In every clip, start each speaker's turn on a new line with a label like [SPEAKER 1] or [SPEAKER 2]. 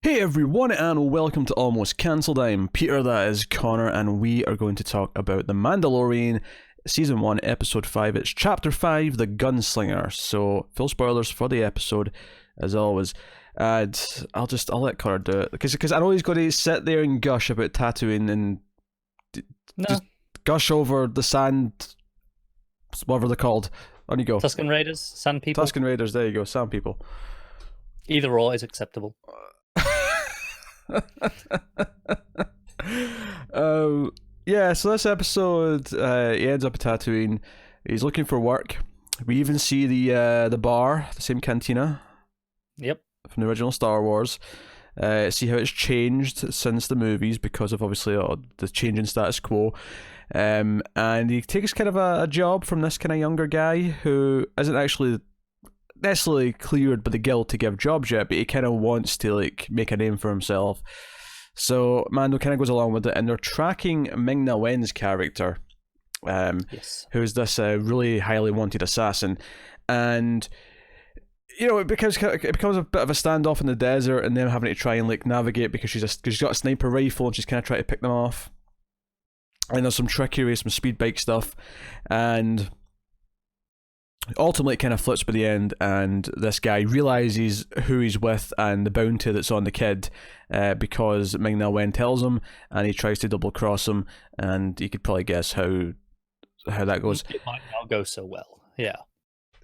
[SPEAKER 1] Hey everyone, and welcome to Almost Cancelled. I'm Peter, that is Connor, and we are going to talk about The Mandalorian, Season 1, Episode 5. It's Chapter 5, The Gunslinger. So, full spoilers for the episode, as always. And I'll let Connor do it, because I know he's going to sit there and gush about Tatooine and just gush over the sand, whatever they're called. On you go.
[SPEAKER 2] Tusken Raiders, Sand People.
[SPEAKER 1] Tusken Raiders, there you go, Sand People.
[SPEAKER 2] Either or is acceptable.
[SPEAKER 1] Yeah, so this episode, he ends up at Tatooine. He's looking for work. We even see the bar, the same cantina.
[SPEAKER 2] Yep.
[SPEAKER 1] From the original Star Wars. See how it's changed since the movies because of obviously the change in status quo. And he takes kind of a job from this kind of younger guy who isn't actually necessarily cleared by the guild to give jobs yet, but he kind of wants to like make a name for himself. So Mando kind of goes along with it, and they're tracking Ming-Na Wen's character,
[SPEAKER 2] Yes.
[SPEAKER 1] who's this really highly wanted assassin, and you know it becomes a bit of a standoff in the desert, and them having to try and like navigate because she's got a sniper rifle and she's kind of trying to pick them off, and there's some trickery, some speed bike stuff, and ultimately it kind of flips by the end, and this guy realizes who he's with and the bounty that's on the kid, because Ming-Na Wen tells him, and he tries to double cross him, and you could probably guess how that goes.
[SPEAKER 2] It might not go so well. Yeah.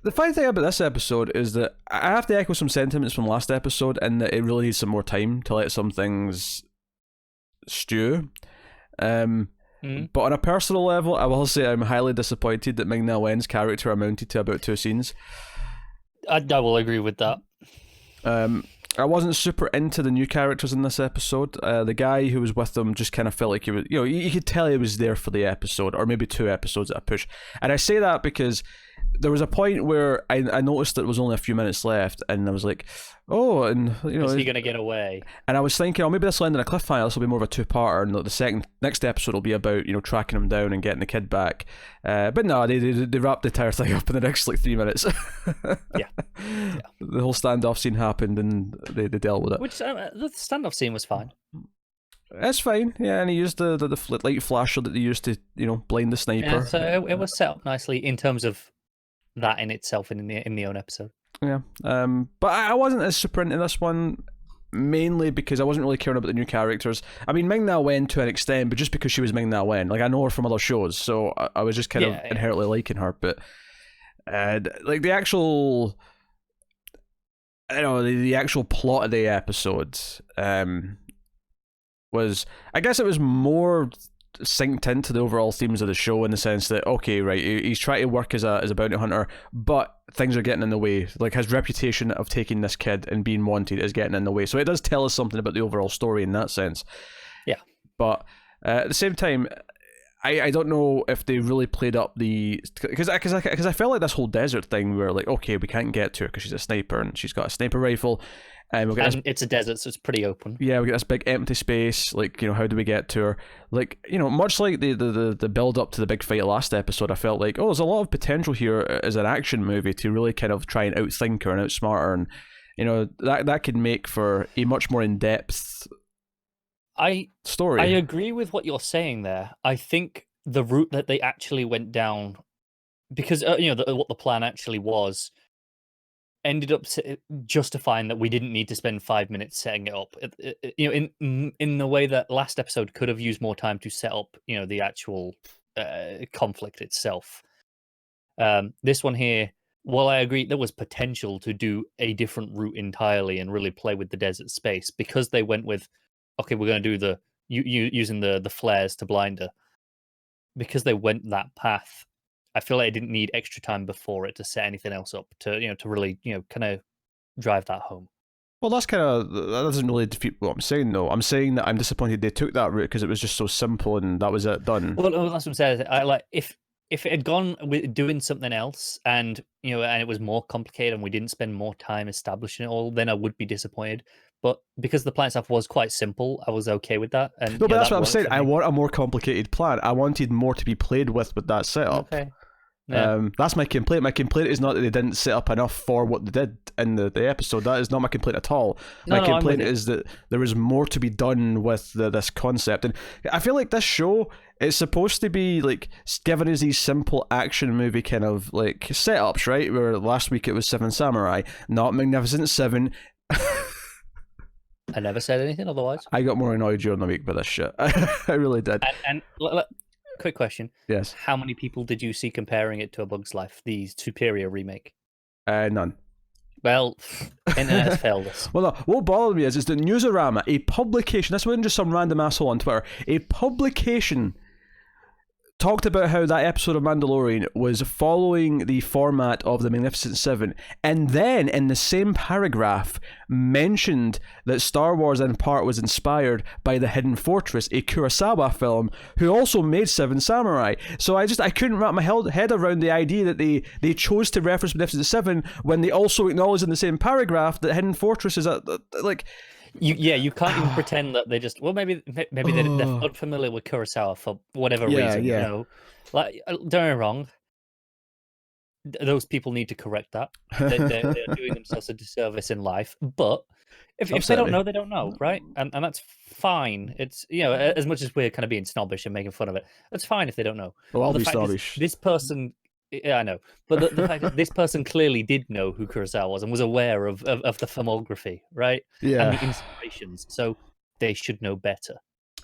[SPEAKER 1] The funny thing about this episode is that I have to echo some sentiments from last episode, and that it really needs some more time to let some things stew. But on a personal level, I will say I'm highly disappointed that Ming-Na Wen's character amounted to about 2 scenes.
[SPEAKER 2] I will agree with that.
[SPEAKER 1] I wasn't super into the new characters in this episode. The guy who was with them just kind of felt like he was, you know, you could tell he was there for the episode, or maybe 2 episodes at a push. And I say that because there was a point where I noticed that there was only a few minutes left, and I was like, oh, and you know,
[SPEAKER 2] is he going to get away?
[SPEAKER 1] And I was thinking, oh, maybe this will end in a cliffhanger. This will be more of a 2-parter, and the next episode will be about, you know, tracking him down and getting the kid back. But no, they wrapped the entire thing up in the next like 3 minutes.
[SPEAKER 2] Yeah.
[SPEAKER 1] The whole standoff scene happened, and they dealt with it.
[SPEAKER 2] Which the standoff scene was fine.
[SPEAKER 1] That's fine, yeah, and he used the light flasher that they used to, you know, blind the sniper.
[SPEAKER 2] Yeah, so it was set up nicely in terms of that in itself in the own episode.
[SPEAKER 1] Yeah, but I wasn't as super into this one, mainly because I wasn't really caring about the new characters. I mean, Ming-Na Wen to an extent, but just because she was Ming-Na Wen. Like, I know her from other shows, so I was just kind of inherently liking her, but like the actual, I don't know, the actual plot of the episode was, I guess it was more synced into the overall themes of the show, in the sense that, okay, right, he's trying to work as a bounty hunter, but things are getting in the way. Like, his reputation of taking this kid and being wanted is getting in the way. So it does tell us something about the overall story in that sense.
[SPEAKER 2] Yeah.
[SPEAKER 1] But at the same time, I don't know if they really played up the, because I felt like this whole desert thing, we were like, okay, we can't get to her because she's a sniper and she's got a sniper rifle. And
[SPEAKER 2] it's a desert, so it's pretty open.
[SPEAKER 1] Yeah, we got this big empty space. Like, you know, how do we get to her? Like, you know, much like the build up to the big fight last episode, I felt like, oh, there's a lot of potential here as an action movie to really kind of try and outthink her and outsmart her, and you know that could make for a much more in depth story.
[SPEAKER 2] I agree with what you're saying there. I think the route that they actually went down, because you know what the plan actually was, ended up justifying that we didn't need to spend 5 minutes setting it up. You know, in the way that last episode could have used more time to set up, you know, the actual conflict itself. This one here, while I agree there was potential to do a different route entirely and really play with the desert space, because they went with, okay, we're going to do using the flares to blind her. Because they went that path, I feel like I didn't need extra time before it to set anything else up to, you know, to really, you know, kind of drive that home.
[SPEAKER 1] Well, that doesn't really defeat what I'm saying, though. I'm saying that I'm disappointed they took that route because it was just so simple and that was it, done.
[SPEAKER 2] Well, that's what I'm saying. I like if it had gone with doing something else, and you know, and it was more complicated, and we didn't spend more time establishing it all, then I would be disappointed. But because the plan stuff was quite simple, I was okay with that. And
[SPEAKER 1] no, but that's what I'm saying. I want a more complicated plan. I wanted more to be played with that setup.
[SPEAKER 2] Okay. Yeah.
[SPEAKER 1] That's my complaint. My complaint is not that they didn't set up enough for what they did in the episode. That is not my complaint at all. My complaint is that there is more to be done with this concept. And I feel like this show is supposed to be like giving us these simple action movie kind of like setups, right? Where last week it was Seven Samurai, not Magnificent Seven.
[SPEAKER 2] I never said anything otherwise.
[SPEAKER 1] I got more annoyed during the week by this shit. I really did.
[SPEAKER 2] And quick question.
[SPEAKER 1] Yes.
[SPEAKER 2] How many people did you see comparing it to A Bug's Life, the superior remake?
[SPEAKER 1] None.
[SPEAKER 2] Well, internet has failed us.
[SPEAKER 1] Well, no, what bothered me is that Newsarama, a publication, this wasn't just some random asshole on Twitter, a publication talked about how that episode of Mandalorian was following the format of the Magnificent Seven, and then in the same paragraph mentioned that Star Wars in part was inspired by The Hidden Fortress, a Kurosawa film, who also made Seven Samurai. So I couldn't wrap my head around the idea that they chose to reference Magnificent Seven when they also acknowledged in the same paragraph that Hidden Fortress is like...
[SPEAKER 2] You can't even pretend that they just maybe they're unfamiliar with Kurosawa for whatever reason.
[SPEAKER 1] Yeah.
[SPEAKER 2] You know, like don't get me wrong, those people need to correct that. They're doing themselves a disservice in life. But if they don't know, they don't know, right? And that's fine. It's as much as we're kind of being snobbish and making fun of it, it's fine if they don't know.
[SPEAKER 1] Well, I'll be snobbish.
[SPEAKER 2] This person. Yeah, I know, but the fact that this person clearly did know who Kurosawa was and was aware of the filmography, right?
[SPEAKER 1] Yeah,
[SPEAKER 2] and the inspirations, so they should know better.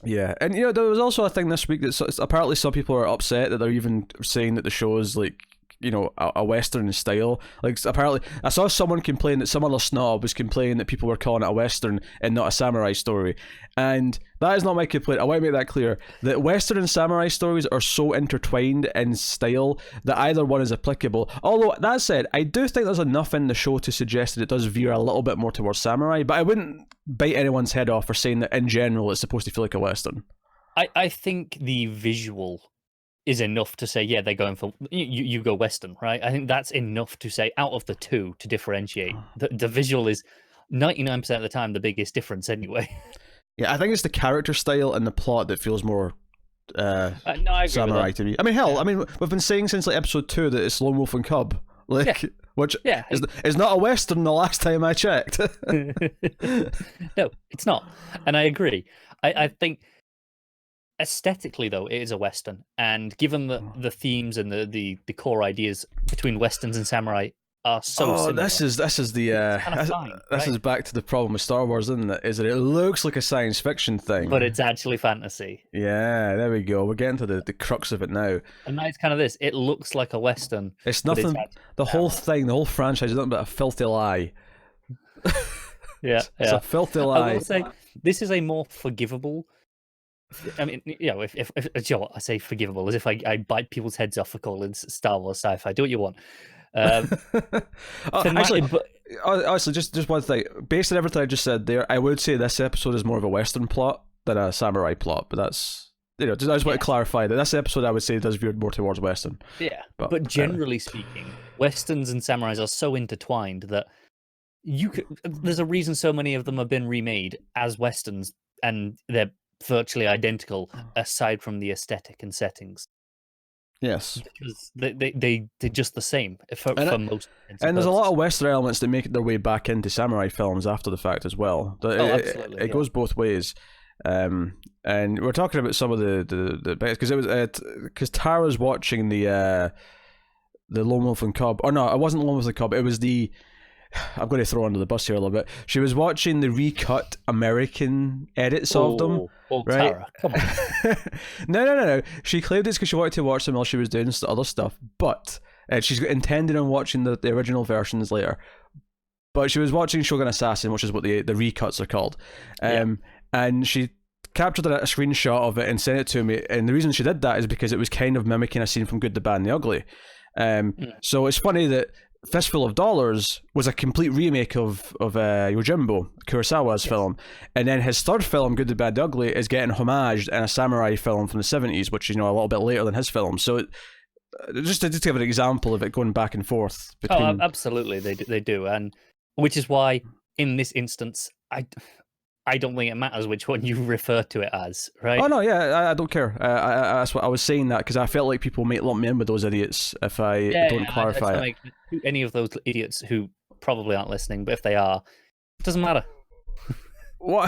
[SPEAKER 1] Yeah, and there was also a thing this week that apparently some people are upset that they're even saying that the show is like a Western style. Like apparently, I saw someone complain that some other snob was complaining that people were calling it a Western and not a samurai story, and that is not my complaint. I want to make that clear. That Western and samurai stories are so intertwined in style that either one is applicable. Although, that said, I do think there's enough in the show to suggest that it does veer a little bit more towards samurai, but I wouldn't bite anyone's head off for saying that in general it's supposed to feel like a Western.
[SPEAKER 2] I think the visual is enough to say, yeah, they're going for you go Western, right? I think that's enough to say out of the two to differentiate. The visual is 99% of the time the biggest difference anyway.
[SPEAKER 1] Yeah, I think it's the character style and the plot that feels more
[SPEAKER 2] I
[SPEAKER 1] samurai to me. I mean, hell, we've been saying since like episode 2 that it's Lone Wolf and Cub, which is not a Western the last time I checked.
[SPEAKER 2] No, it's not, and I agree. I think aesthetically, though, it is a Western, and given the themes and the core ideas between Westerns and samurai are so similar.
[SPEAKER 1] This is back to the problem with Star Wars, isn't it? Is that it looks like a science fiction thing,
[SPEAKER 2] but it's actually fantasy.
[SPEAKER 1] Yeah, there we go. We're getting to the crux of it now.
[SPEAKER 2] And now it's kind of this. It looks like a Western.
[SPEAKER 1] It's nothing. The whole thing, the whole franchise is nothing but a filthy lie.
[SPEAKER 2] Yeah,
[SPEAKER 1] it's a filthy lie.
[SPEAKER 2] I will say this is a more forgivable. I mean, if I say forgivable as if I bite people's heads off for calling Star Wars sci-fi. Do what you want.
[SPEAKER 1] Honestly, just one thing. Based on everything I just said there, I would say this episode is more of a Western plot than a samurai plot. But that's I just want to clarify that this episode I would say does veer more towards Western.
[SPEAKER 2] Yeah, but generally speaking, Westerns and samurais are so intertwined that there's a reason so many of them have been remade as Westerns, and they're virtually identical aside from the aesthetic and settings.
[SPEAKER 1] Yes,
[SPEAKER 2] because they're just the same for most.
[SPEAKER 1] And there's a lot of Western elements that make their way back into samurai films after the fact as well.
[SPEAKER 2] Absolutely,
[SPEAKER 1] it goes both ways. And we're talking about some of the because Tara's watching the Lone Wolf and Cub. Or no, it wasn't Lone Wolf and Cub. It was the. I'm going to throw under the bus here a little bit. She was watching the recut American edits of them.
[SPEAKER 2] Oh,
[SPEAKER 1] right?
[SPEAKER 2] Tara, come on.
[SPEAKER 1] No. She claimed it's because she wanted to watch them while she was doing other stuff, but she's intended on watching the original versions later. But she was watching Shogun Assassin, which is what the recuts are called. And she captured a screenshot of it and sent it to me. And the reason she did that is because it was kind of mimicking a scene from Good, the Bad, and the Ugly. So it's funny that Fistful of Dollars was a complete remake of Yojimbo, Kurosawa's film, and then his third film, Good, the Bad, the Ugly, is getting homaged in a samurai film from the 70s, which is a little bit later than his film. So just to give an example of it going back and forth between...
[SPEAKER 2] absolutely, they do, and which is why in this instance, I don't think it matters which one you refer to it as, right?
[SPEAKER 1] Oh no, yeah, I don't care. That's what I was saying, that because I felt like people might lump me in with those idiots if I don't
[SPEAKER 2] It's
[SPEAKER 1] clarify
[SPEAKER 2] not
[SPEAKER 1] it.
[SPEAKER 2] like any of those idiots who probably aren't listening, but if they are, it doesn't matter.
[SPEAKER 1] What?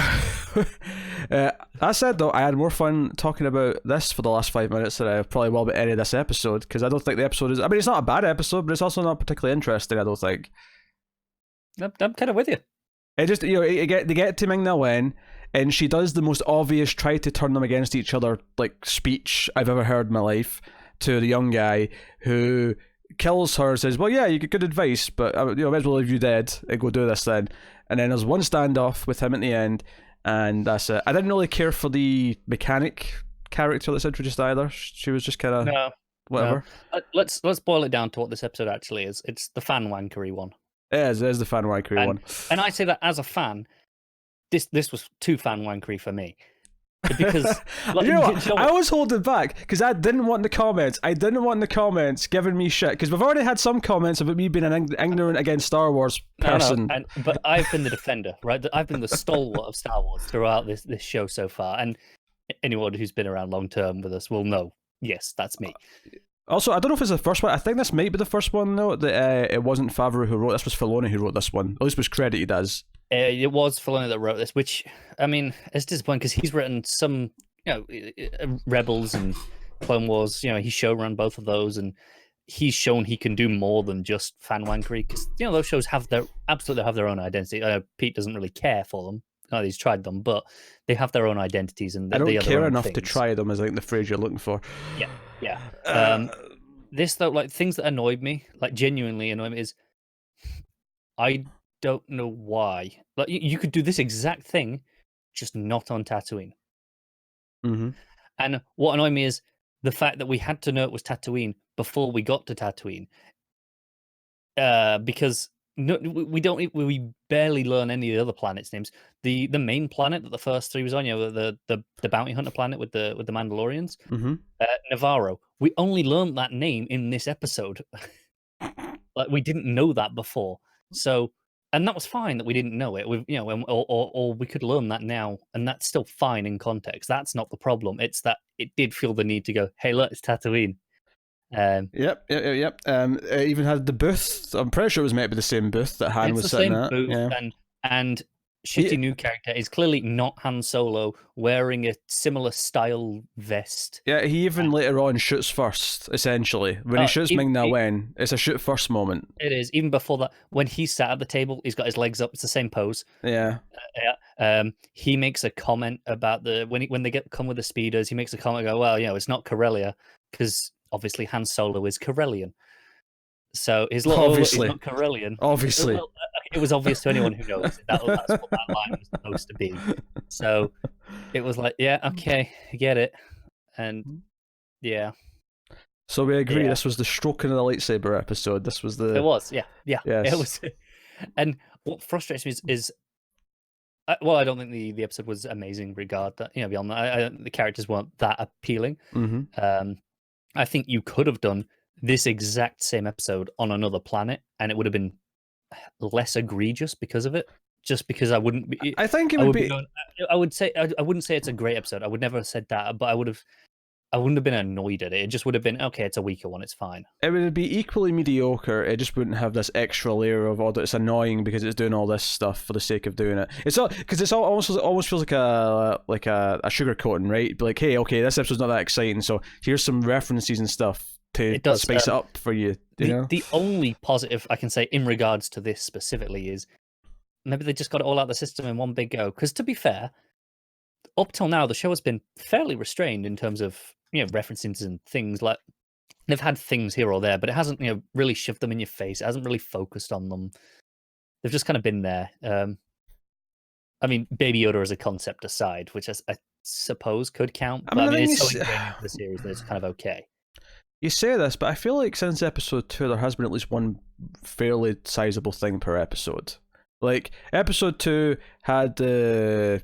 [SPEAKER 1] I said though, I had more fun talking about this for the last 5 minutes than I probably will about any of this episode, because I don't think the episode is. I mean, it's not a bad episode, but it's also not particularly interesting. I don't think.
[SPEAKER 2] I'm kind of with you.
[SPEAKER 1] It just, they get to Ming-Na Wen, and she does the most obvious try to turn them against each other like speech I've ever heard in my life to the young guy, who kills her, says, well, yeah, you get good advice, but might as well leave you dead and go do this then. And then there's one standoff with him at the end, and that's it. I didn't really care for the mechanic character that's introduced either. She was just kind of whatever.
[SPEAKER 2] No. Let's boil it down to what this episode actually is. It's the fan wankery one.
[SPEAKER 1] It is the fan wankery one.
[SPEAKER 2] And I say that as a fan, this was too fan wankery for me. Because
[SPEAKER 1] I was holding back because I didn't want the comments. I didn't want the comments giving me shit, because we've already had some comments about me being an ignorant against Star Wars person.
[SPEAKER 2] No. But I've been the defender, right? I've been the stalwart of Star Wars throughout this show so far, and anyone who's been around long term with us will know. Yes, that's me.
[SPEAKER 1] Also, I don't know if it's the first one. I think this might be the first one though. That it wasn't Favreau who wrote this. Was Filoni who wrote this one? At least was credited as.
[SPEAKER 2] It was Filoni that wrote this, which, I mean, it's disappointing because he's written some, Rebels and Clone Wars. He's showrun both of those, and he's shown he can do more than just fan wankery, because those shows absolutely have their own identity. Pete doesn't really care for them. He's tried them, but they have their own identities, and
[SPEAKER 1] I don't care enough
[SPEAKER 2] things.
[SPEAKER 1] to try them, is I think the phrase you're looking for.
[SPEAKER 2] Yeah. This though, like, things that annoyed me, like genuinely annoyed me, is I don't know why. Like, you could do this exact thing, just not on Tatooine.
[SPEAKER 1] Mm-hmm.
[SPEAKER 2] And what annoyed me is the fact that we had to know it was Tatooine before we got to Tatooine. Because we barely learn any of the other planets' names. The main planet that the first three was on, the bounty hunter planet with the Mandalorians,
[SPEAKER 1] Mm-hmm.
[SPEAKER 2] Navarro. We only learned that name in this episode. Like, we didn't know that before. So, and that was fine that we didn't know it. Or we could learn that now, and that's still fine in context. That's not the problem. It's that it did feel the need to go, hey, look, it's Tatooine.
[SPEAKER 1] Yep. It even had the booth. I'm pretty sure it was meant to be the same booth that Han was sitting at.
[SPEAKER 2] Booth,
[SPEAKER 1] yeah.
[SPEAKER 2] And shitty new character is clearly not Han Solo, wearing a similar style vest.
[SPEAKER 1] Yeah, he even later on shoots first, essentially. When he shoots Ming-Na Wen, it's a shoot first moment.
[SPEAKER 2] It is. Even before that, when he's sat at the table, he's got his legs up. It's the same pose.
[SPEAKER 1] Yeah.
[SPEAKER 2] He makes a comment about when they come with the speeders, he makes a comment, go, well, it's not Corellia, because obviously Han Solo is Corellian. So his little is not Corellian.
[SPEAKER 1] Obviously.
[SPEAKER 2] It was obvious to anyone who knows that's what that line was supposed to be. So it was like, yeah, okay, I get it. And yeah.
[SPEAKER 1] So we agree this was the stroking of the lightsaber episode. This was the...
[SPEAKER 2] It was, yeah.
[SPEAKER 1] Yes.
[SPEAKER 2] It was. And what frustrates me is well, I don't think the episode was amazing regard that, beyond that, the characters weren't that appealing.
[SPEAKER 1] Mm-hmm.
[SPEAKER 2] I think you could have done this exact same episode on another planet, and it would have been less egregious because of it. Just because I wouldn't be.
[SPEAKER 1] I think it would be.
[SPEAKER 2] I would say I wouldn't say it's a great episode. I would never have said that, but I wouldn't have been annoyed at it. It just would have been, okay, it's a weaker one. It's fine.
[SPEAKER 1] It would be equally mediocre. It just wouldn't have this extra layer of, it's annoying because it's doing all this stuff for the sake of doing it. It's all because it almost feels like a sugar coating, right? But like, hey, okay, this episode's not that exciting, so here's some references and stuff to spice it up for you.
[SPEAKER 2] The only positive I can say in regards to this specifically is maybe they just got it all out of the system in one big go. Because to be fair, up till now the show has been fairly restrained in terms of references and things. Like, they've had things here or there, but it hasn't really shoved them in your face. It hasn't really focused on them. They've just kind of been there. I mean, Baby Yoda as a concept aside, which I suppose could count. But I mean it's so ingrained into the series that it's kind of okay.
[SPEAKER 1] You say this, but I feel like since episode 2, there has been at least one fairly sizable thing per episode. Like, episode 2 had the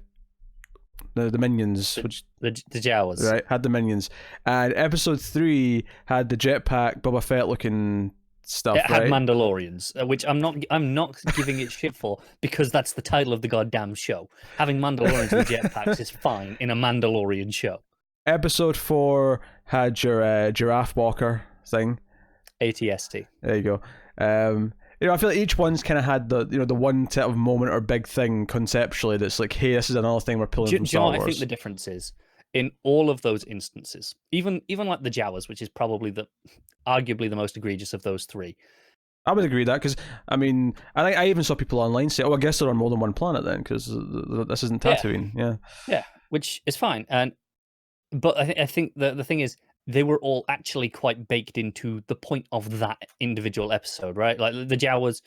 [SPEAKER 1] minions, which
[SPEAKER 2] the Jawas,
[SPEAKER 1] right? Had the minions, and episode 3 had the jetpack Boba Fett looking stuff,
[SPEAKER 2] It had
[SPEAKER 1] right?
[SPEAKER 2] Mandalorians, which I'm not giving it shit for, because that's the title of the goddamn show. Having Mandalorians with jetpacks is fine in a Mandalorian show.
[SPEAKER 1] Episode 4 had your giraffe walker thing.
[SPEAKER 2] ATST.
[SPEAKER 1] There you go. I feel like each one's kind of had the one sort of moment or big thing conceptually that's like, hey, this is another thing we're pulling from
[SPEAKER 2] Do you know
[SPEAKER 1] Star
[SPEAKER 2] what I
[SPEAKER 1] Wars.
[SPEAKER 2] think the difference is? In all of those instances, even like the Jawas, which is probably arguably the most egregious of those three.
[SPEAKER 1] I would agree with that, because I even saw people online say, "Oh, I guess they're on more than one planet then, because this isn't Tatooine."
[SPEAKER 2] Yeah, which is fine. But I think the thing is, they were all actually quite baked into the point of that individual episode, right? Like the Jawas,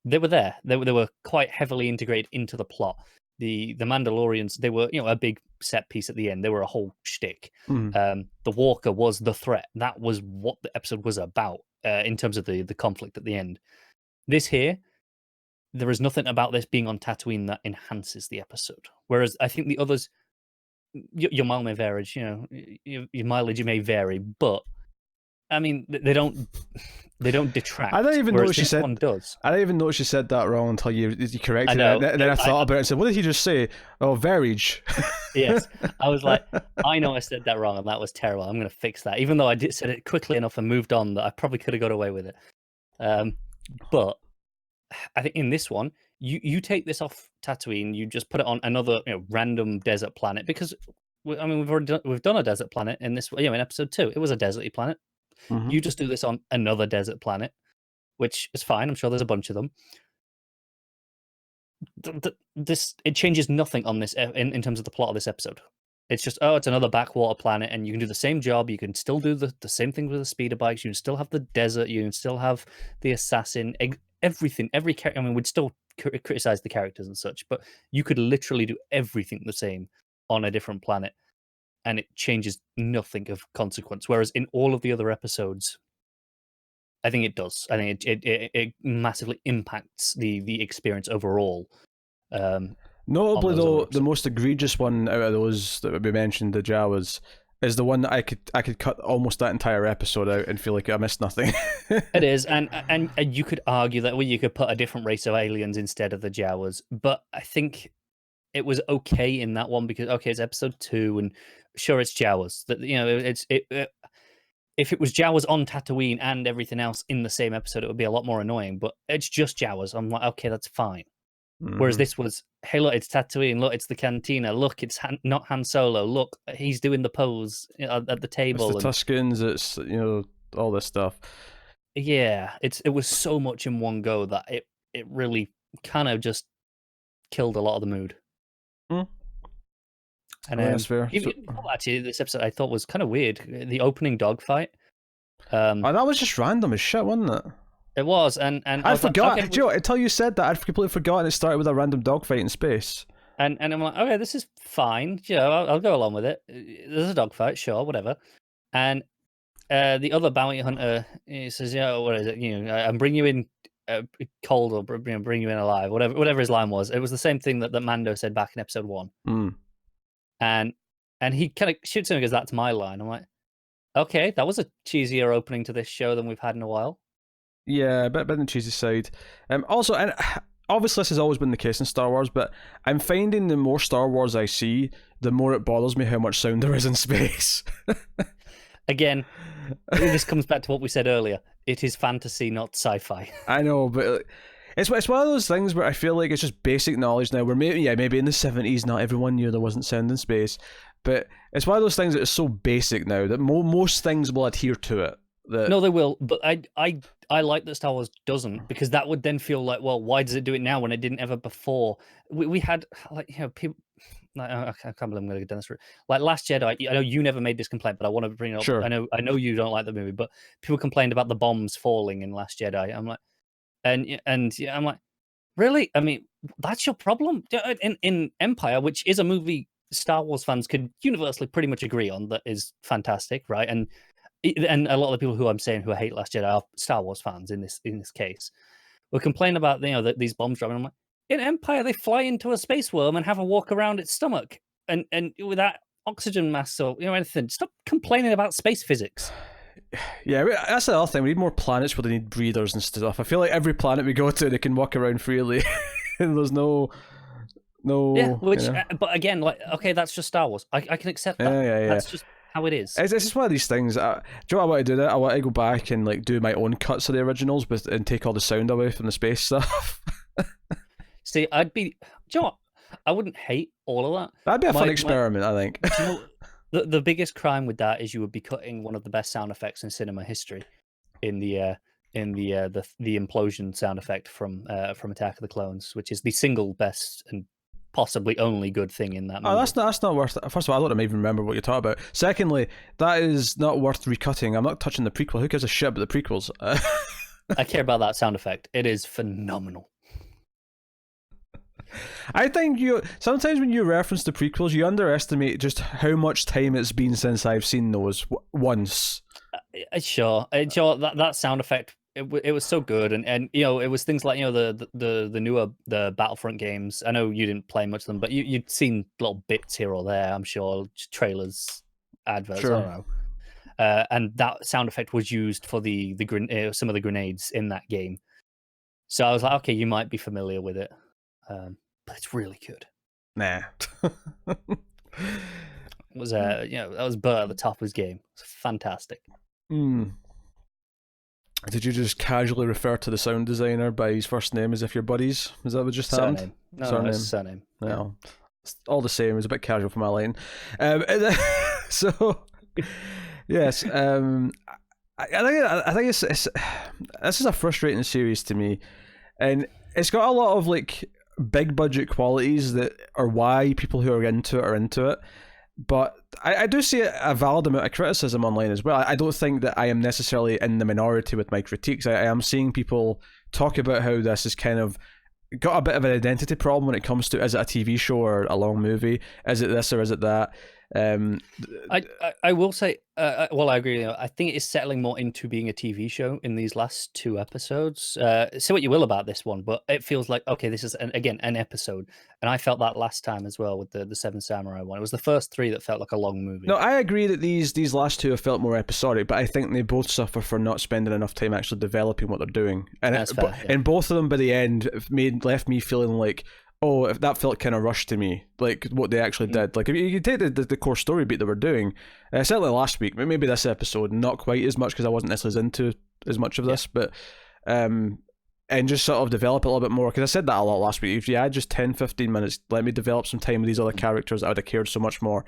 [SPEAKER 2] they were there. They were quite heavily integrated into the plot. The Mandalorians, they were a big set piece at the end. They were a whole shtick.
[SPEAKER 1] Mm.
[SPEAKER 2] The Walker was the threat. That was what the episode was about in terms of the conflict at the end. This here, there is nothing about this being on Tatooine that enhances the episode. Whereas I think the others, your mile may vary, your mileage may vary, but I mean they don't detract.
[SPEAKER 1] I don't even know what she said.
[SPEAKER 2] One does.
[SPEAKER 1] I didn't even know she said that wrong until you corrected
[SPEAKER 2] it.
[SPEAKER 1] And then I thought about it and said, "What did he just say?" Oh, verage.
[SPEAKER 2] Yes, I was like, I know I said that wrong, and that was terrible. I'm going to fix that, even though I said it quickly enough and moved on that I probably could have got away with it. But I think in this one, you take this off Tatooine, you just put it on another random desert planet, because I mean we've done a desert planet in this. In episode 2, it was a deserty planet.
[SPEAKER 1] Mm-hmm.
[SPEAKER 2] You just do this on another desert planet, which is fine. I'm sure there's a bunch of them. It changes nothing on this in terms of the plot of this episode. It's just, it's another backwater planet, and you can do the same job. You can still do the same thing with the speeder bikes. You can still have the desert. You can still have the assassin. Everything, every character. I mean, we'd still criticize the characters and such, but you could literally do everything the same on a different planet, and it changes nothing of consequence. Whereas in all of the other episodes, I think it does. I think it massively impacts the experience overall.
[SPEAKER 1] Notably, though, the most egregious one out of those that we mentioned, the Jawas, is the one that I could cut almost that entire episode out and feel like I missed nothing.
[SPEAKER 2] It is, and you could argue that you could put a different race of aliens instead of the Jawas, but I think it was okay in that one because it's episode 2, and sure, it's Jawas. That if it was Jawas on Tatooine and everything else in the same episode, it would be a lot more annoying. But it's just Jawas. I'm like, okay, that's fine. Mm-hmm. Whereas this was, hey, look, it's Tatooine. Look, it's the cantina. Look, it's not Han Solo. Look, he's doing the pose at the table.
[SPEAKER 1] It's the Tuskens. It's all this stuff.
[SPEAKER 2] Yeah, it was so much in one go that it really kind of just killed a lot of the mood.
[SPEAKER 1] Mm.
[SPEAKER 2] And
[SPEAKER 1] that's fair.
[SPEAKER 2] Actually, this episode I thought was kind of weird. The opening dogfight.
[SPEAKER 1] That was just random as shit, wasn't it?
[SPEAKER 2] It was, and
[SPEAKER 1] I forgot. Like, until you said that, I'd completely forgotten it started with a random dogfight in space.
[SPEAKER 2] And I'm like, okay, this is fine. I'll go along with it. There's a dogfight, sure, whatever. And the other bounty hunter, he says, what is it? I'm bring you in cold or bring you in alive, whatever his line was. It was the same thing that Mando said back in episode 1.
[SPEAKER 1] Mm.
[SPEAKER 2] And he kind of shoots him because that's my line. I'm like, okay, that was a cheesier opening to this show than we've had in a while.
[SPEAKER 1] Yeah, a bit on the cheesy side. Also, and obviously this has always been the case in Star Wars, but I'm finding the more Star Wars I see, the more it bothers me how much sound there is in space.
[SPEAKER 2] Again, this comes back to what we said earlier. It is fantasy, not sci-fi.
[SPEAKER 1] I know, but it's one of those things where I feel like it's just basic knowledge now. Where maybe in the 70s, not everyone knew there wasn't sound in space, but it's one of those things that is so basic now that most things will adhere to it.
[SPEAKER 2] No, they will, but I like that Star Wars doesn't, because that would then feel like, well, why does it do it now when it didn't ever before? We had people. I can't believe I'm going to go down this route. Like Last Jedi, I know you never made this complaint, but I want to bring it up.
[SPEAKER 1] Sure.
[SPEAKER 2] I know you don't like the movie, but people complained about the bombs falling in Last Jedi. I'm like, and I'm like, really? I mean, that's your problem in Empire, which is a movie Star Wars fans could universally pretty much agree on that is fantastic, right? And a lot of the people who I'm saying who hate Last Jedi are Star Wars fans in this case. We're complaining about that these bombs dropping. I'm like, in Empire they fly into a space worm and have a walk around its stomach, and without oxygen mask or anything. Stop complaining about space physics.
[SPEAKER 1] Yeah, that's the other thing. We need more planets where they need breeders and stuff. I feel like every planet we go to, they can walk around freely, and there's no,
[SPEAKER 2] Yeah, which,
[SPEAKER 1] you know.
[SPEAKER 2] but again, like, okay, that's just Star Wars. I can accept that.
[SPEAKER 1] Yeah.
[SPEAKER 2] That's just how it is.
[SPEAKER 1] It's just one of these things. Do you know what I want to do? That I want to go back and like do my own cuts of the originals, and take all the sound away from the space stuff.
[SPEAKER 2] See, I'd be. Do you know what? I wouldn't hate all of that.
[SPEAKER 1] That'd be a fun experiment, I think.
[SPEAKER 2] Do you know, the biggest crime with that is you would be cutting one of the best sound effects in cinema history, in the implosion sound effect from Attack of the Clones, which is the single best and possibly only good thing in that movie.
[SPEAKER 1] Oh, that's not worth it. First of all, I don't even remember what you're talking about. Secondly, that is not worth recutting. I'm not touching the prequel. Who gives a shit about the prequels?
[SPEAKER 2] I care about that sound effect. It is phenomenal.
[SPEAKER 1] I think sometimes when you reference the prequels, you underestimate just how much time it's been since I've seen those once.
[SPEAKER 2] Sure, that sound effect. It was so good, and you know, it was things like, you know, the newer Battlefront games. I know you didn't play much of them, but you'd seen little bits here or there, I'm sure, trailers, adverts.
[SPEAKER 1] Sure.
[SPEAKER 2] I don't know. And that sound effect was used for some of the grenades in that game. So I was like, okay, you might be familiar with it, but it's really good.
[SPEAKER 1] Nah.
[SPEAKER 2] It was you know, that was Bert at the top of his game. It's fantastic.
[SPEAKER 1] Did you just casually refer to the sound designer by his first name as if you're buddies? Is that what just happened?
[SPEAKER 2] Surname. No, it's surname.
[SPEAKER 1] No, it's all the same. It's a bit casual for my line. So, yes, I think it's this is a frustrating series to me, and it's got a lot of like big budget qualities that are why people who are into it are into it. But I do see a valid amount of criticism online as well. I don't think that I am necessarily in the minority with my critiques. I am seeing people talk about how this is kind of got a bit of an identity problem when it comes to, is it a TV show or a long movie? Is it this or is it that?
[SPEAKER 2] I will say, well, I agree. I think it is settling more into being a TV show in these last 2 episodes. Say what you will about this one, but it feels like, okay, this is an episode, and I felt that last time as well with the Seven Samurai one. It was the first 3 that felt like a long movie.
[SPEAKER 1] No, I agree that these last 2 have felt more episodic, but I think they both suffer for not spending enough time actually developing what they're doing, and and both of them by the end left me feeling like, oh, if that felt kind of rushed to me, like what they actually did. Like if you take the core story beat they were doing, certainly last week, maybe this episode, not quite as much because I wasn't necessarily into as much of this, but and just sort of develop it a little bit more, because I said that a lot last week. If you had just 10-15 minutes, let me develop some time with these other characters, I would have cared so much more.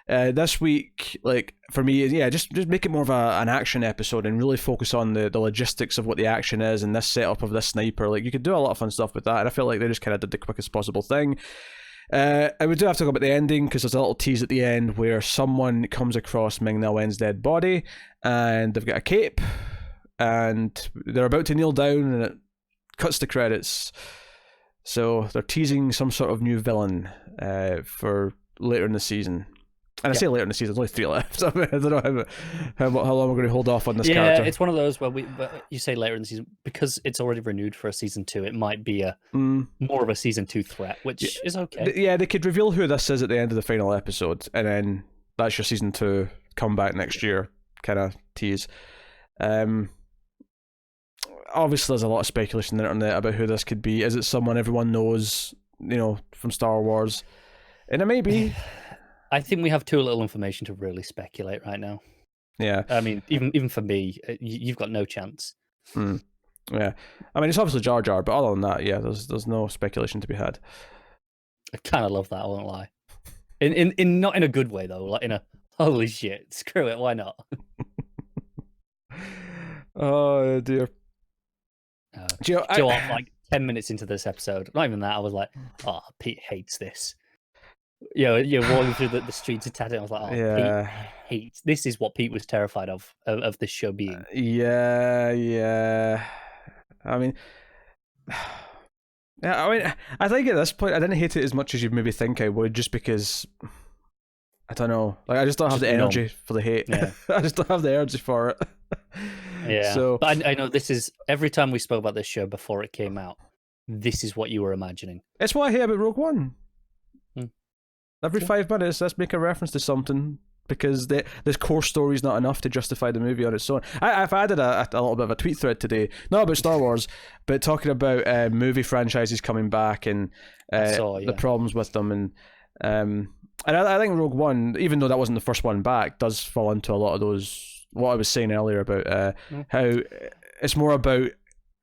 [SPEAKER 1] This week, like for me, yeah, just make it more of an action episode and really focus on the logistics of what the action is and this setup of this sniper. Like you could do a lot of fun stuff with that, and I feel like they just kind of did the quickest possible thing. And we do have to talk about the ending, because there's a little tease at the end where someone comes across Ming-Na Wen's dead body, and they've got a cape, and they're about to kneel down, and it cuts to credits. So they're teasing some sort of new villain for later in the season. And I say later in the season, there's only 3 left. I don't know how long we're going to hold off on this character.
[SPEAKER 2] Yeah, it's one of those where you say later in the season, because it's already renewed for a season 2, it might be more of a season 2 threat, which is okay.
[SPEAKER 1] Yeah, they could reveal who this is at the end of the final episode, and then that's your season 2 comeback next year kind of tease. Obviously, there's a lot of speculation on the internet about who this could be. Is it someone everyone knows, you know, from Star Wars? And it may be.
[SPEAKER 2] I think we have too little information to really speculate right now.
[SPEAKER 1] Yeah.
[SPEAKER 2] I mean, even for me, you've got no chance.
[SPEAKER 1] Yeah. I mean, it's obviously Jar Jar, but other than that, yeah, there's no speculation to be had.
[SPEAKER 2] I kind of love that, I won't lie. In not in a good way, though. Like in a, holy shit, screw it, why not?
[SPEAKER 1] Oh, dear.
[SPEAKER 2] Do you know what, like 10 minutes into this episode, not even that, I was like, oh, Pete hates this. You're walking through the streets of Tatooine. I was like, oh, yeah. Pete hates. This is what Pete was terrified of this show being.
[SPEAKER 1] Yeah. I mean, I think at this point, I didn't hate it as much as you maybe think I would, just because, I don't know. Like, I just don't have the energy for the hate. Yeah. I just don't have the energy for it.
[SPEAKER 2] Yeah.
[SPEAKER 1] So,
[SPEAKER 2] but I know this is, every time we spoke about this show before it came out, this is what you were imagining.
[SPEAKER 1] It's what I hate about Rogue One. Every 5 minutes, let's make a reference to something because this core story is not enough to justify the movie on its own. I've added a little bit of a tweet thread today, not about Star Wars, but talking about movie franchises coming back and the problems with them. And I think Rogue One, even though that wasn't the first one back, does fall into a lot of those, what I was saying earlier about how it's more about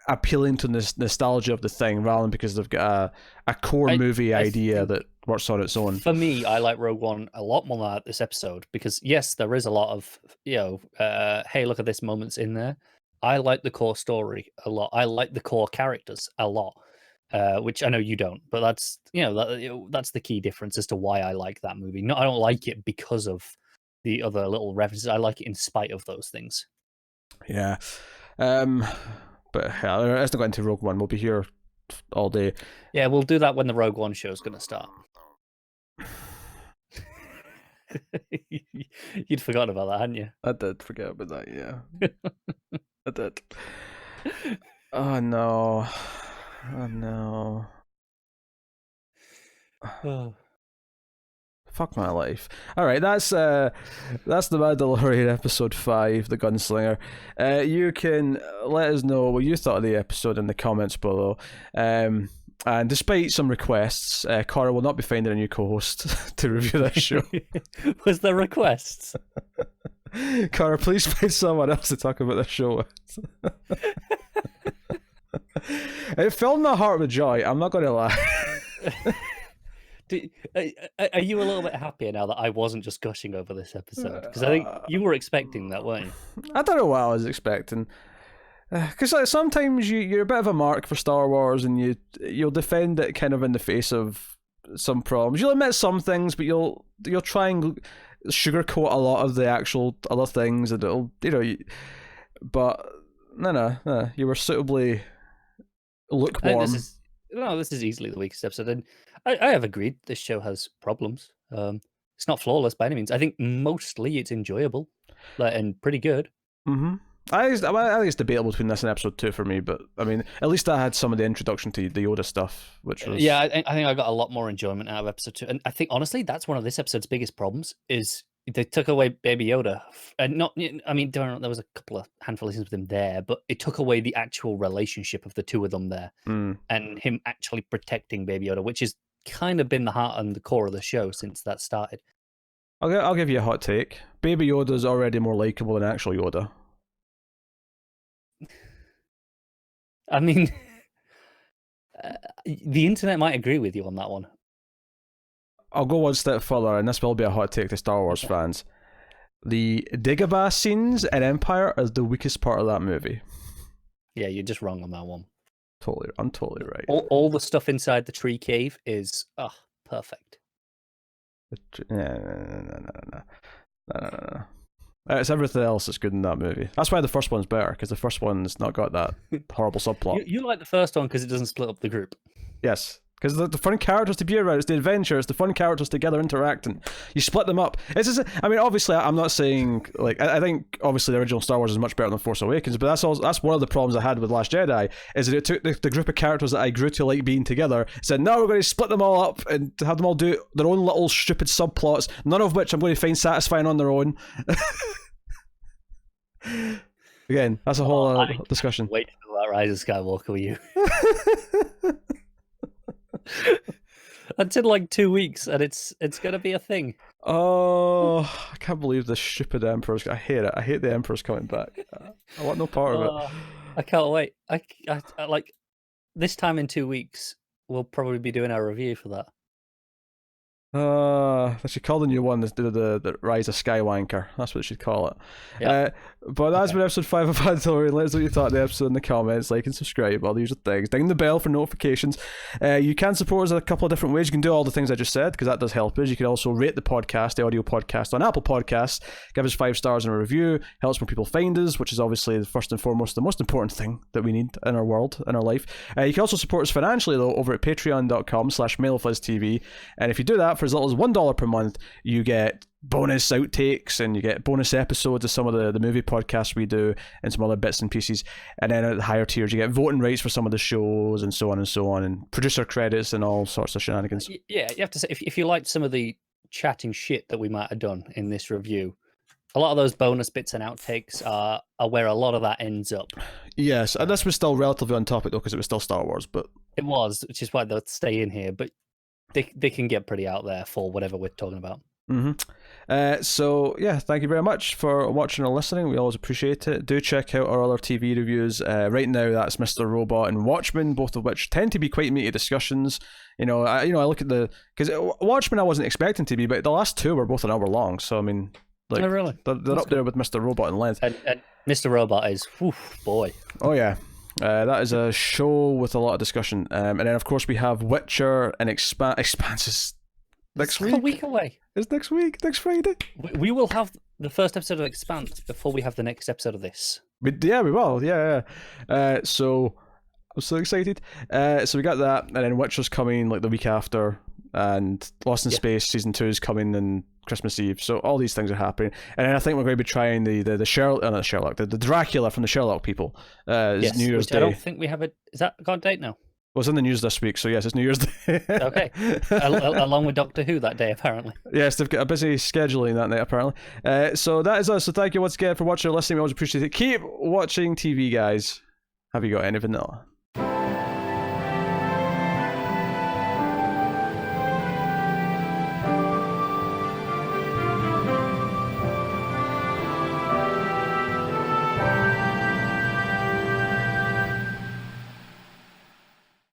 [SPEAKER 1] appealing to this nostalgia of the thing rather than because they've got a core movie idea that works on its own.
[SPEAKER 2] For me, I like Rogue One a lot more than this episode because yes, there is a lot of hey, look at this moments in there. I like the core story a lot. I like the core characters a lot, which I know you don't, but that's that's the key difference as to why I like that movie. No, I don't like it because of the other little references. I like it in spite of those things.
[SPEAKER 1] Yeah. But let's not go into Rogue One. We'll be here all day.
[SPEAKER 2] Yeah, we'll do that when the Rogue One show is going to start. You'd forgotten about that, hadn't you?
[SPEAKER 1] I did forget about that, yeah. I did. Oh, no. Oh, no.
[SPEAKER 2] Oh.
[SPEAKER 1] Fuck my life. All right, that's the Mandalorian episode 5, the Gunslinger. You can let us know what you thought of the episode in the comments below. And despite some requests, Cora will not be finding a new co-host to review this show.
[SPEAKER 2] Was there requests?
[SPEAKER 1] Cora, please find someone else to talk about this show with. It filled my heart with joy. I'm not going to lie.
[SPEAKER 2] Are you a little bit happier now that I wasn't just gushing over this episode? Because I think you were expecting that, weren't you?
[SPEAKER 1] I don't know what I was expecting. Because sometimes you're a bit of a mark for Star Wars, and you'll defend it kind of in the face of some problems. You'll admit some things, but you'll try and sugarcoat a lot of the actual other things, and it'll but no, you were suitably lukewarm.
[SPEAKER 2] This is easily the weakest episode, and I have agreed this show has problems. It's not flawless by any means. I think mostly it's enjoyable, and pretty good.
[SPEAKER 1] Mm-hmm. I think it's debatable between this and episode 2 for me, but I mean, at least I had some of the introduction to the Yoda stuff, which was
[SPEAKER 2] I think I got a lot more enjoyment out of episode 2, and I think honestly that's one of this episode's biggest problems is they took away Baby Yoda, and there was a couple of handful of scenes with him there, but it took away the actual relationship of the two of them there, and him actually protecting Baby Yoda, which has kind of been the heart and the core of the show since that started.
[SPEAKER 1] I'll give you a hot take. Baby Yoda's already more likable than actual Yoda.
[SPEAKER 2] I mean, the internet might agree with you on that one.
[SPEAKER 1] I'll go one step further, and this will be a hot take to Star Wars fans. The Dagobah scenes in Empire are the weakest part of that movie.
[SPEAKER 2] Yeah, you're just wrong on that one.
[SPEAKER 1] I'm totally right.
[SPEAKER 2] All the stuff inside the tree cave is perfect.
[SPEAKER 1] No. It's everything else that's good in that movie. That's why the first one's better, because the first one's not got that horrible subplot.
[SPEAKER 2] You like the first one because it doesn't split up the group.
[SPEAKER 1] Yes, because the fun characters to be around, it's the adventure, it's the fun characters together interacting. You split them up. Obviously, I'm not saying, I think obviously the original Star Wars is much better than Force Awakens, but that's one of the problems I had with Last Jedi, is that it took the group of characters that I grew to like being together, said, no, we're going to split them all up and have them all do their own little stupid subplots, none of which I'm going to find satisfying on their own. Again, that's a whole discussion.
[SPEAKER 2] Wait till that Rise of Skywalker with you. That's in 2 weeks, and it's gonna be a thing.
[SPEAKER 1] Oh, I can't believe the stupid Emperor's. I hate it. I hate the Emperor's coming back. I want no part of it.
[SPEAKER 2] I can't wait. I like this time in 2 weeks. We'll probably be doing our review for that.
[SPEAKER 1] They should call the new one the Rise of Skywanker. That's what they should call it.
[SPEAKER 2] Yeah.
[SPEAKER 1] But that's been episode 5 of Mandalorian. Let us know what you thought of the episode in the comments. Like and subscribe, all the usual things. Ding the bell for notifications. You can support us in a couple of different ways. You can do all the things I just said, because that does help us. You can also rate the podcast, the audio podcast, on Apple Podcasts. Give us 5 stars in a review. Helps more people find us, which is obviously first and foremost the most important thing that we need in our world, in our life. You can also support us financially, though, over at patreon.com/MailFuzzTV. And if you do that, for as little as $1 per month, you get bonus outtakes and you get bonus episodes of some of the movie podcasts we do and some other bits and pieces. And then at the higher tiers, you get voting rights for some of the shows and so on, and producer credits and all sorts of shenanigans.
[SPEAKER 2] Yeah, you have to say, if you liked some of the chatting shit that we might have done in this review, a lot of those bonus bits and outtakes are where a lot of that ends up.
[SPEAKER 1] Yes, and this was still relatively on topic though, because it was still Star Wars, but
[SPEAKER 2] It was, which is why they'll stay in here, but they can get pretty out there for whatever we're talking about.
[SPEAKER 1] So yeah, thank you very much for watching or listening. We always appreciate it. Do check out our other TV reviews. Right now, that's Mr. Robot and Watchmen, both of which tend to be quite meaty discussions. I look at because Watchmen I wasn't expecting to be, but the last two were both an hour long. So I mean, like,
[SPEAKER 2] oh, really?
[SPEAKER 1] They're up there with Mr. Robot in length.
[SPEAKER 2] And Mr. Robot is, boy.
[SPEAKER 1] Oh yeah. That is a show with a lot of discussion. And then of course we have Witcher and Expanse next week.
[SPEAKER 2] A week away.
[SPEAKER 1] It's next week, next Friday.
[SPEAKER 2] We will have the first episode of Expanse before we have the next episode of this.
[SPEAKER 1] We will. Yeah. So I'm so excited. So we got that, and then Witcher's coming like the week after, and Lost in Space season 2 is coming in Christmas Eve. So all these things are happening, and then I think we're going to be trying the Sherlock, the Dracula from the Sherlock people.
[SPEAKER 2] Yes,
[SPEAKER 1] New Year's Day.
[SPEAKER 2] I don't think we have it. Is that got a date now?
[SPEAKER 1] Well, it's in the news this week, so yes, it's New Year's Day.
[SPEAKER 2] Okay. Along with Doctor Who that day, apparently.
[SPEAKER 1] Yes, they've got a busy scheduling that night, apparently. So that is us. So thank you once again for watching or listening. We always appreciate it. Keep watching TV, guys. Have you got any vanilla?